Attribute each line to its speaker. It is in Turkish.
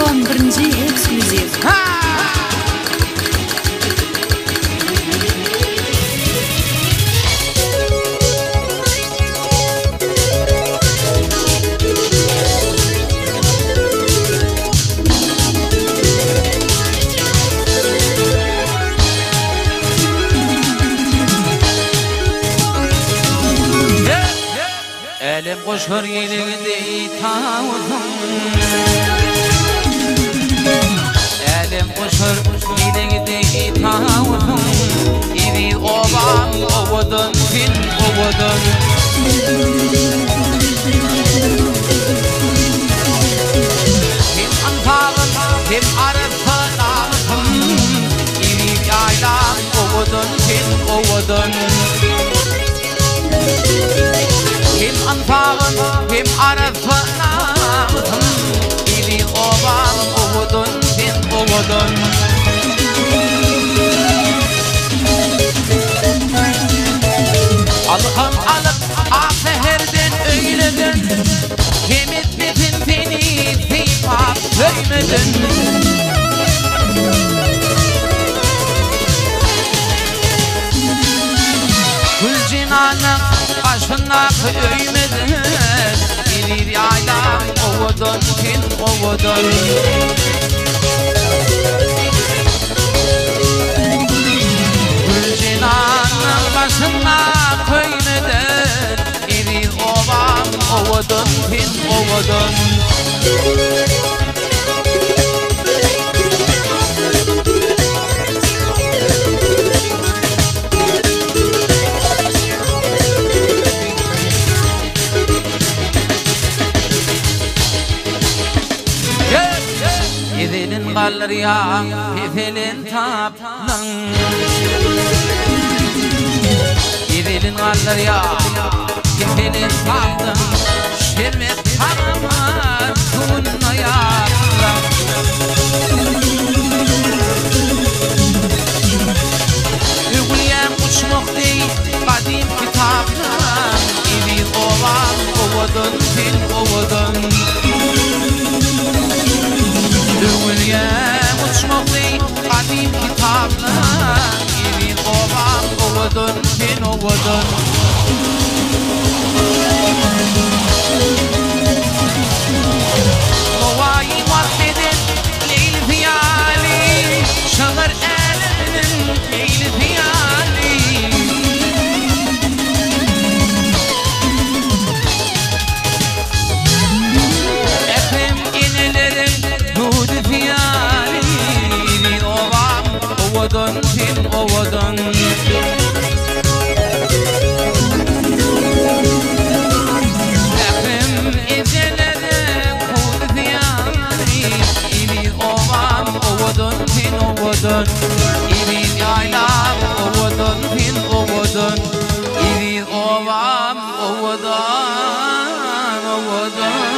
Speaker 1: Radio'nun birinci ekskluziv.
Speaker 2: Elim koşur yelinde itağım, elim koşur yelinde itağım. İri ovan ovudun fin ovudun. Hem antağın hem arıfın ağıtım. İri yaylan ovudun fin ovudun. Hem anfağın hem arafın ağıtım. İri ovan ovudun fin ovudun. Alıkım alıp aferden öyledin. Hem etmedin beni feyfat söymedin. Gül cinanın başına köymedin. İri yaylan ovudun fin ovudun. Gül cinanın başına köymedin. İri ovan ovudun fin ovudun. Evelin kalır ya, evelin taplan. Evelin kalır ya, evelin taplan. Şermet tanımar, tuğunna yaplan. Ügüyen uçmak değil, kadim kitaplan. Evi ovan, ovudun, fin ovudun. Ügüyen uçmak değil, kadim kitaplan. Evi ovan, ovudun, fin ovudun. Novayı vahdedin, leyl fiyali. Şağır elinin leyl fiyali. Efem inelerin nudu fiyali. İri ovan, ovudun, fin ovudun. İri yaylan ovudun fin ovudun. İri ovam ovudun ovudun.